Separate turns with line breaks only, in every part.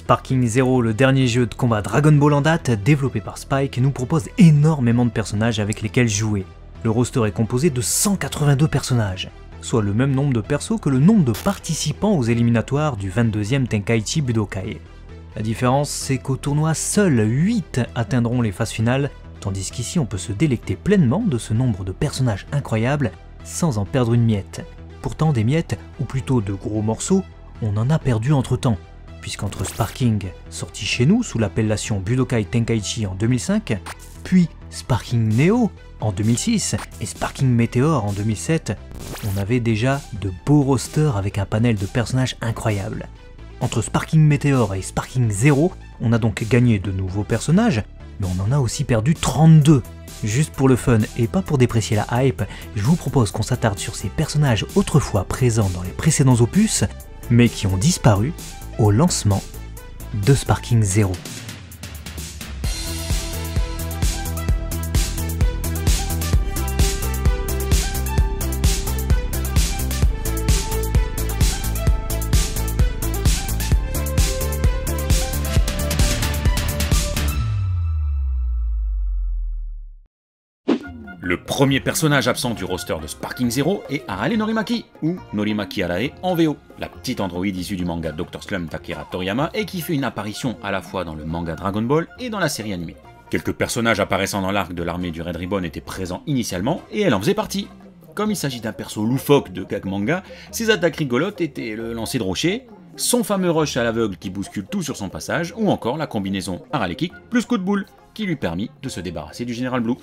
Sparking Zero, le dernier jeu de combat Dragon Ball en date, développé par Spike, nous propose énormément de personnages avec lesquels jouer. Le roster est composé de 182 personnages, soit le même nombre de persos que le nombre de participants aux éliminatoires du 22e Tenkaichi Budokai. La différence, c'est qu'au tournoi, seuls 8 atteindront les phases finales, tandis qu'ici on peut se délecter pleinement de ce nombre de personnages incroyables sans en perdre une miette. Pourtant des miettes, ou plutôt de gros morceaux, on en a perdu entre temps, puisqu'entre Sparking, sorti chez nous sous l'appellation Budokai Tenkaichi en 2005, puis Sparking Neo en 2006 et Sparking Meteor en 2007, on avait déjà de beaux rosters avec un panel de personnages incroyables. Entre Sparking Meteor et Sparking Zero, on a donc gagné de nouveaux personnages, mais on en a aussi perdu 32. Juste pour le fun et pas pour déprécier la hype, je vous propose qu'on s'attarde sur ces personnages autrefois présents dans les précédents opus, mais qui ont disparu au lancement de Sparking Zero.
Le premier personnage absent du roster de Sparking Zero est Arale Norimaki, ou Norimaki Arale en VO, la petite androïde issue du manga Dr. Slump d'Akira Toriyama et qui fait une apparition à la fois dans le manga Dragon Ball et dans la série animée. Quelques personnages apparaissant dans l'arc de l'armée du Red Ribbon étaient présents initialement et elle en faisait partie. Comme il s'agit d'un perso loufoque de gag manga, ses attaques rigolotes étaient le lancer de rocher, son fameux rush à l'aveugle qui bouscule tout sur son passage, ou encore la combinaison Arale Kick plus coup de boule, qui lui permit de se débarrasser du Général Blue.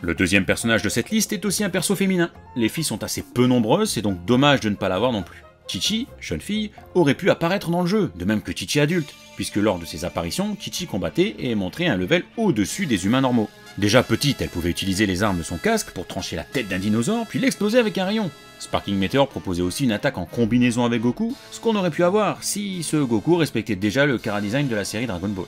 Le deuxième personnage de cette liste est aussi un perso féminin. Les filles sont assez peu nombreuses, c'est donc dommage de ne pas l'avoir non plus. Chichi, jeune fille, aurait pu apparaître dans le jeu, de même que Chichi adulte, puisque lors de ses apparitions, Chichi combattait et montrait un level au-dessus des humains normaux. Déjà petite, elle pouvait utiliser les armes de son casque pour trancher la tête d'un dinosaure, puis l'exploser avec un rayon. Sparking Meteor proposait aussi une attaque en combinaison avec Goku, ce qu'on aurait pu avoir si ce Goku respectait déjà le chara-design de la série Dragon Ball.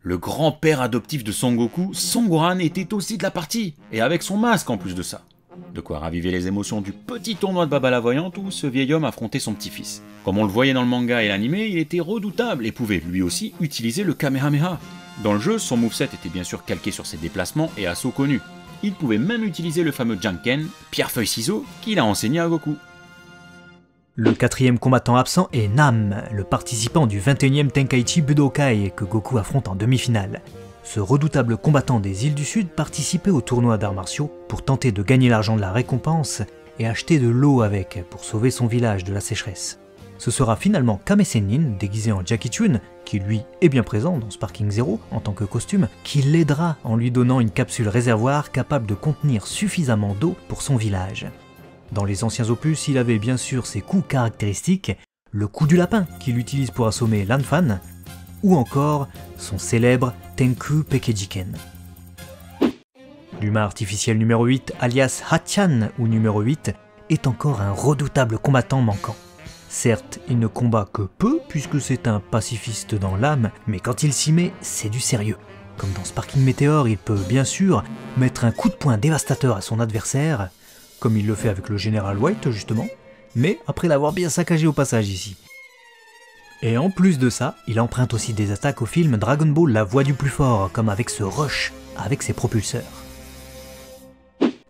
Le grand-père adoptif de Son Goku, Son Gohan, était aussi de la partie, et avec son masque en plus de ça. De quoi raviver les émotions du petit tournoi de Baba la Voyante où ce vieil homme affrontait son petit-fils. Comme on le voyait dans le manga et l'animé, il était redoutable et pouvait lui aussi utiliser le Kamehameha. Dans le jeu, son moveset était bien sûr calqué sur ses déplacements et assauts connus. Il pouvait même utiliser le fameux Janken, pierre-feuille-ciseau, qu'il a enseigné à Goku.
Le quatrième combattant absent est Nam, le participant du 21e Tenkaichi Budokai que Goku affronte en demi-finale. Ce redoutable combattant des îles du Sud participait au tournoi d'arts martiaux pour tenter de gagner l'argent de la récompense et acheter de l'eau avec pour sauver son village de la sécheresse. Ce sera finalement Kame Sennin, déguisé en Jackie Chun, qui lui est bien présent dans Sparking Zero en tant que costume, qui l'aidera en lui donnant une capsule réservoir capable de contenir suffisamment d'eau pour son village. Dans les anciens opus, il avait bien sûr ses coups caractéristiques, le coup du lapin qu'il utilise pour assommer Lanfan, ou encore son célèbre Tenku Pekejiken. L'humain artificiel numéro 8, alias Hachan ou numéro 8, est encore un redoutable combattant manquant. Certes, il ne combat que peu puisque c'est un pacifiste dans l'âme, mais quand il s'y met, c'est du sérieux. Comme dans Sparking Meteor, il peut bien sûr mettre un coup de poing dévastateur à son adversaire, comme il le fait avec le Général White justement, mais après l'avoir bien saccagé au passage ici. Et en plus de ça, il emprunte aussi des attaques au film Dragon Ball La Voix du plus fort, comme avec ce rush avec ses propulseurs.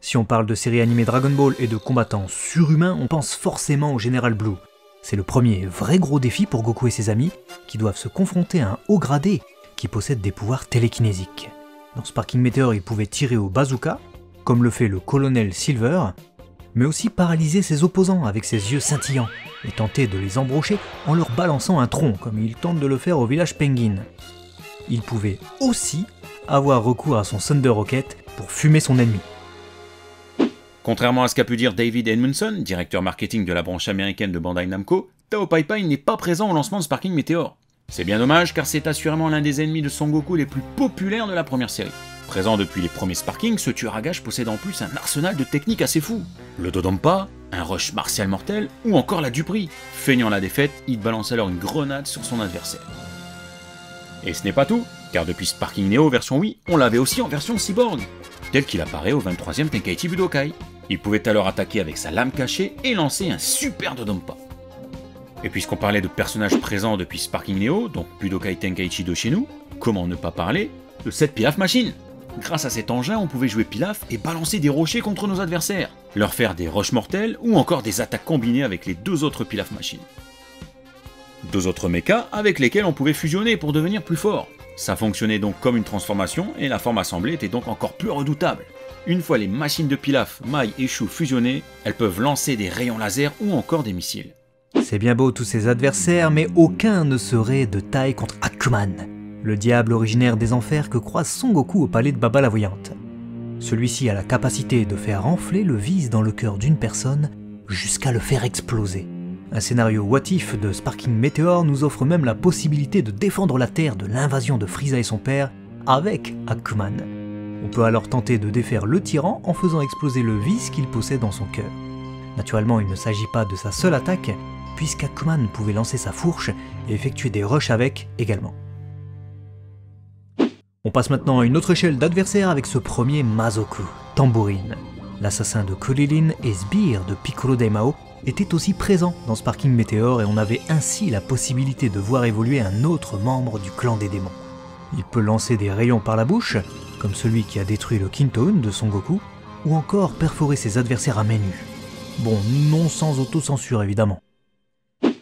Si on parle de série animée Dragon Ball et de combattants surhumains, on pense forcément au Général Blue. C'est le premier vrai gros défi pour Goku et ses amis, qui doivent se confronter à un haut gradé qui possède des pouvoirs télékinésiques. Dans Sparking Meteor, il pouvait tirer au bazooka, comme le fait le colonel Silver, mais aussi paralyser ses opposants avec ses yeux scintillants, et tenter de les embrocher en leur balançant un tronc, comme il tente de le faire au village Penguin. Il pouvait aussi avoir recours à son Thunder Rocket pour fumer son ennemi.
Contrairement à ce qu'a pu dire David Edmondson, directeur marketing de la branche américaine de Bandai Namco, Tao Pai Pai n'est pas présent au lancement de Sparking Meteor. C'est bien dommage car c'est assurément l'un des ennemis de Son Goku les plus populaires de la première série. Présent depuis les premiers Sparking, ce tueur à gages possède en plus un arsenal de techniques assez fou. Le Dodonpa, un rush martial mortel, ou encore la Dupri. Feignant la défaite, il balance alors une grenade sur son adversaire. Et ce n'est pas tout, car depuis Sparking Neo version Wii, on l'avait aussi en version cyborg, tel qu'il apparaît au 23e Tenkaichi Budokai. Il pouvait alors attaquer avec sa lame cachée et lancer un super Dodonpa. Et puisqu'on parlait de personnages présents depuis Sparking Neo, donc Budokai Tenkaichi 2 chez nous, comment ne pas parler de cette Pilaf Machine? Grâce à cet engin, on pouvait jouer Pilaf et balancer des rochers contre nos adversaires, leur faire des rushs mortels ou encore des attaques combinées avec les deux autres Pilaf Machines. Deux autres mechas avec lesquels on pouvait fusionner pour devenir plus fort. Ça fonctionnait donc comme une transformation et la forme assemblée était donc encore plus redoutable. Une fois les machines de Pilaf, Mai et Shu fusionnées, elles peuvent lancer des rayons laser ou encore des missiles.
C'est bien beau tous ces adversaires, mais aucun ne serait de taille contre Akuman, le diable originaire des enfers que croise Son Goku au palais de Baba la Voyante. Celui-ci a la capacité de faire enfler le vice dans le cœur d'une personne jusqu'à le faire exploser. Un scénario what if de Sparking Meteor nous offre même la possibilité de défendre la Terre de l'invasion de Frieza et son père avec Akuman. On peut alors tenter de défaire le tyran en faisant exploser le vice qu'il possède dans son cœur. Naturellement, il ne s'agit pas de sa seule attaque, puisqu'Akuman pouvait lancer sa fourche et effectuer des rushs avec également. On passe maintenant à une autre échelle d'adversaires avec ce premier Mazoku, Tambourine. L'assassin de Krillin et sbire de Piccolo Daimao était aussi présent dans Sparking Meteor et on avait ainsi la possibilité de voir évoluer un autre membre du clan des démons. Il peut lancer des rayons par la bouche, comme celui qui a détruit le Quinton de Son Goku, ou encore perforer ses adversaires à main nue. Bon, non sans autocensure évidemment.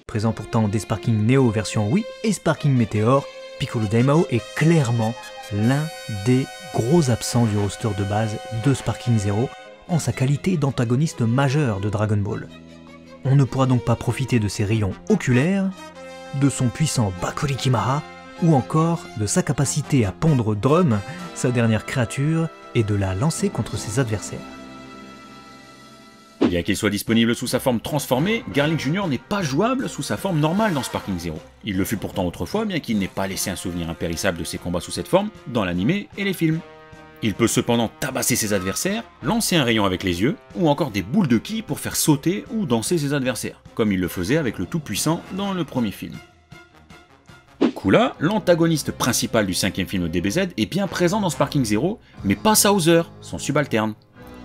Présent pourtant des Sparking Neo version Wii et Sparking Meteor, Piccolo Daimao est clairement l'un des gros absents du roster de base de Sparking Zero en sa qualité d'antagoniste majeur de Dragon Ball. On ne pourra donc pas profiter de ses rayons oculaires, de son puissant Bakurikimara ou encore de sa capacité à pondre Drum, sa dernière créature, et de la lancer contre ses adversaires.
Bien qu'il soit disponible sous sa forme transformée, Garlic Jr. n'est pas jouable sous sa forme normale dans Sparking Zero. Il le fut pourtant autrefois, bien qu'il n'ait pas laissé un souvenir impérissable de ses combats sous cette forme dans l'anime et les films. Il peut cependant tabasser ses adversaires, lancer un rayon avec les yeux, ou encore des boules de ki pour faire sauter ou danser ses adversaires, comme il le faisait avec le Tout-Puissant dans le premier film. Kula, l'antagoniste principal du 5e film de DBZ, est bien présent dans Sparking Zero, mais pas Sauzer, son subalterne.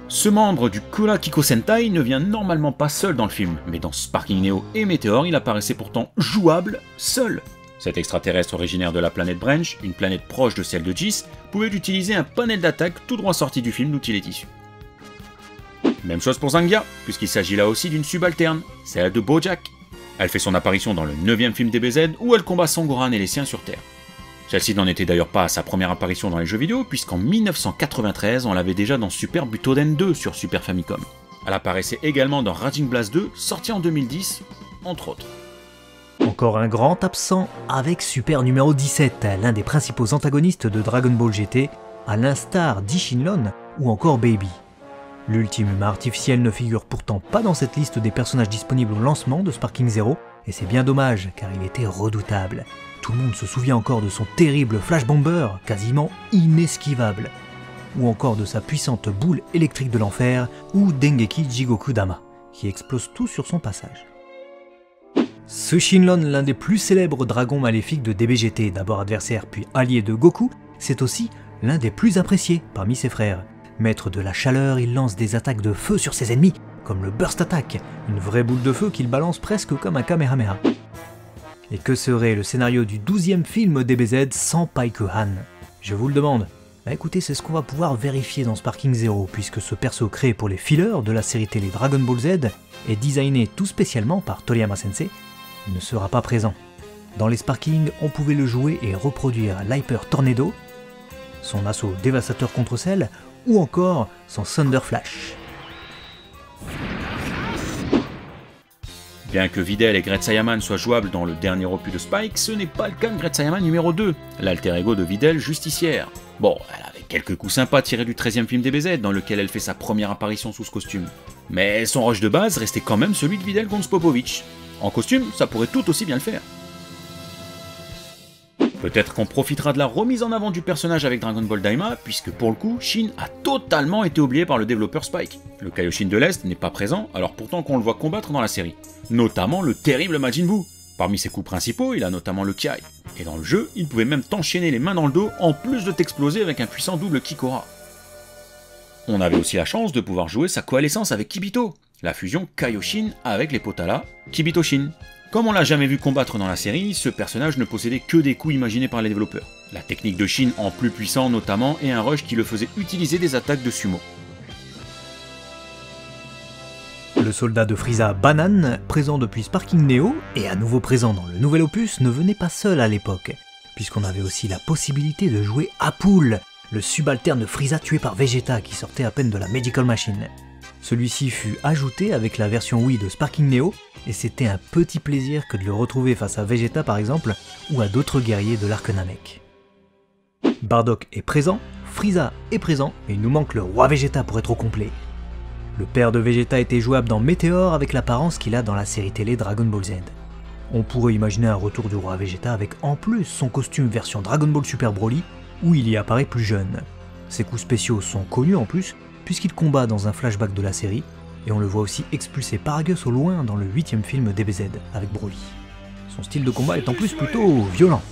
Ce membre du Kula Kiko Sentai ne vient normalement pas seul dans le film, mais dans Sparking Neo et Meteor, il apparaissait pourtant jouable seul. Cet extraterrestre originaire de la planète Branch, une planète proche de celle de Jis, pouvait utiliser un panel d'attaque tout droit sorti du film d'où il est issu. Même chose pour Zangia, puisqu'il s'agit là aussi d'une subalterne, celle de Bojack. Elle fait son apparition dans le 9e film DBZ où elle combat Sangoran et les siens sur Terre. Celle-ci n'en était d'ailleurs pas à sa première apparition dans les jeux vidéo, puisqu'en 1993 on l'avait déjà dans Super Butoden 2 sur Super Famicom. Elle apparaissait également dans Raging Blast 2, sorti en 2010, entre autres.
Encore un grand absent avec Super numéro 17, l'un des principaux antagonistes de Dragon Ball GT, à l'instar d'Ishinlon ou encore Baby. L'ultime humain artificiel ne figure pourtant pas dans cette liste des personnages disponibles au lancement de Sparking Zero, et c'est bien dommage car il était redoutable. Tout le monde se souvient encore de son terrible Flash Bomber, quasiment inesquivable, ou encore de sa puissante boule électrique de l'enfer, ou Dengeki Jigoku Dama, qui explose tout sur son passage. Ce Shinlon, l'un des plus célèbres dragons maléfiques de DBGT, d'abord adversaire puis allié de Goku, c'est aussi l'un des plus appréciés parmi ses frères. Maître de la chaleur, il lance des attaques de feu sur ses ennemis, comme le Burst Attack, une vraie boule de feu qu'il balance presque comme un Kamehameha. Et que serait le scénario du 12e film DBZ sans Paikuhan? Je vous le demande. Bah écoutez, c'est ce qu'on va pouvoir vérifier dans Sparking Zero, puisque ce perso créé pour les fillers de la série télé Dragon Ball Z est designé tout spécialement par Toriyama Sensei, ne sera pas présent. Dans les Sparking, on pouvait le jouer et reproduire l'Hyper Tornado, son assaut dévastateur contre Cell, ou encore son Thunder Flash.
Bien que Videl et Gretzayaman soient jouables dans le dernier opus de Spike, ce n'est pas le cas de Gretzayaman numéro 2, l'alter ego de Videl justicière. Bon, elle avait quelques coups sympas tirés du 13e film DBZ, dans lequel elle fait sa première apparition sous ce costume. Mais son rush de base restait quand même celui de Videl contre Popovich. En costume, ça pourrait tout aussi bien le faire. Peut-être qu'on profitera de la remise en avant du personnage avec Dragon Ball Daima, puisque pour le coup, Shin a totalement été oublié par le développeur Spike. Le Kaioshin de l'Est n'est pas présent, alors pourtant qu'on le voit combattre dans la série. Notamment le terrible Majin Buu. Parmi ses coups principaux, il a notamment le Kiai. Et dans le jeu, il pouvait même t'enchaîner les mains dans le dos, en plus de t'exploser avec un puissant double Kikora. On avait aussi la chance de pouvoir jouer sa coalescence avec Kibito, la fusion Kaioshin avec les Potala, Kibito-shin. Comme on l'a jamais vu combattre dans la série, ce personnage ne possédait que des coups imaginés par les développeurs. La technique de Shin en plus puissant notamment, et un rush qui le faisait utiliser des attaques de sumo.
Le soldat de Frieza Banane, présent depuis Sparking Neo, et à nouveau présent dans le nouvel opus, ne venait pas seul à l'époque, puisqu'on avait aussi la possibilité de jouer Appul, le subalterne de Frieza tué par Vegeta qui sortait à peine de la Medical Machine. Celui-ci fut ajouté avec la version Wii de Sparking Neo, et c'était un petit plaisir que de le retrouver face à Vegeta par exemple, ou à d'autres guerriers de l'arc Namek. Bardock est présent, Frieza est présent, mais il nous manque le roi Vegeta pour être au complet. Le père de Vegeta était jouable dans Meteor avec l'apparence qu'il a dans la série télé Dragon Ball Z. On pourrait imaginer un retour du roi Vegeta avec en plus son costume version Dragon Ball Super Broly, où il y apparaît plus jeune. Ses coups spéciaux sont connus en plus, puisqu'il combat dans un flashback de la série, et on le voit aussi expulser Paragus au loin dans le 8e film DBZ avec Broly. Son style de combat est en plus plutôt violent.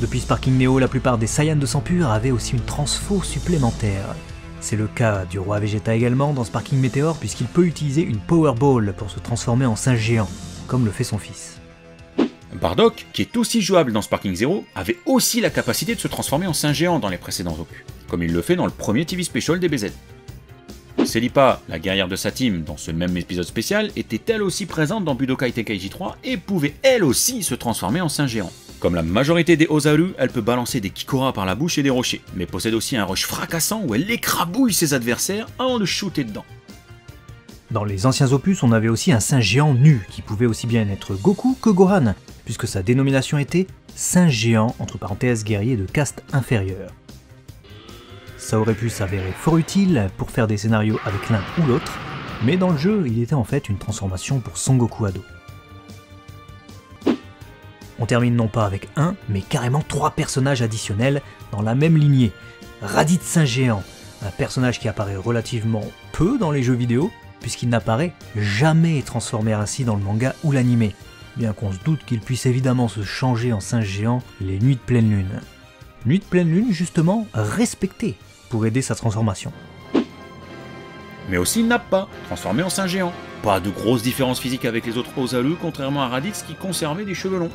Depuis Sparking Neo, la plupart des Saiyans de sang pur avaient aussi une transfo supplémentaire. C'est le cas du roi Vegeta également dans Sparking Meteor puisqu'il peut utiliser une Power Ball pour se transformer en singe géant, comme le fait son fils.
Bardock, qui est aussi jouable dans Sparking Zero, avait aussi la capacité de se transformer en singe géant dans les précédents opus, comme il le fait dans le premier TV Special DBZ. Celipa, la guerrière de sa team dans ce même épisode spécial, était elle aussi présente dans Budokai Tenkaichi 3 et pouvait elle aussi se transformer en singe géant. Comme la majorité des Ozaru, elle peut balancer des Kikora par la bouche et des rochers, mais possède aussi un rush fracassant où elle écrabouille ses adversaires avant de shooter dedans.
Dans les anciens opus, on avait aussi un singe géant nu, qui pouvait aussi bien être Goku que Gohan, puisque sa dénomination était singe géant, entre parenthèses guerrier de caste inférieure. Ça aurait pu s'avérer fort utile pour faire des scénarios avec l'un ou l'autre, mais dans le jeu, il était en fait une transformation pour Son Goku ado. On termine non pas avec un, mais carrément 3 personnages additionnels dans la même lignée. Raditz Singe Géant, un personnage qui apparaît relativement peu dans les jeux vidéo, puisqu'il n'apparaît jamais transformé ainsi dans le manga ou l'anime, bien qu'on se doute qu'il puisse évidemment se changer en singe géant les nuits de pleine lune. Nuits de pleine lune justement respectées pour aider sa transformation.
Mais aussi Nappa, transformé en singe géant. Pas de grosses différences physiques avec les autres Ozaru, contrairement à Raditz qui conservait des cheveux longs.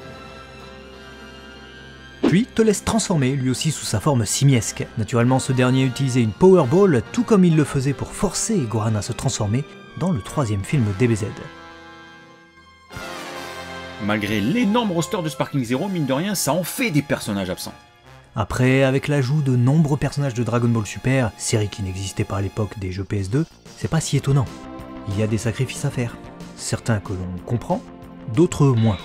Puis te laisse transformer lui aussi sous sa forme simiesque. Naturellement ce dernier utilisait une Power Ball tout comme il le faisait pour forcer Gohan à se transformer dans le 3e film DBZ.
Malgré l'énorme roster de Sparking Zero, mine de rien, ça en fait des personnages absents.
Après, avec l'ajout de nombreux personnages de Dragon Ball Super, série qui n'existait pas à l'époque des jeux PS2, c'est pas si étonnant. Il y a des sacrifices à faire. Certains que l'on comprend, d'autres moins.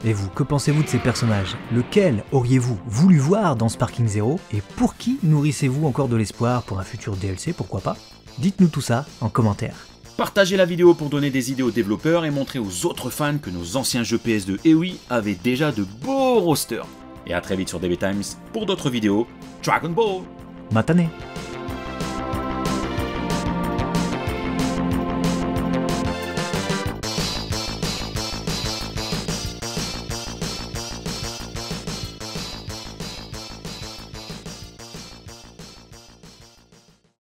Et vous, que pensez-vous de ces personnages? Lequel auriez-vous voulu voir dans Sparking Zero? Et pour qui nourrissez-vous encore de l'espoir pour un futur DLC, pourquoi pas? Dites-nous tout ça en commentaire.
Partagez la vidéo pour donner des idées aux développeurs et montrer aux autres fans que nos anciens jeux PS2 et Wii avaient déjà de beaux rosters. Et à très vite sur DB Times pour d'autres vidéos. Dragon Ball!
Matane!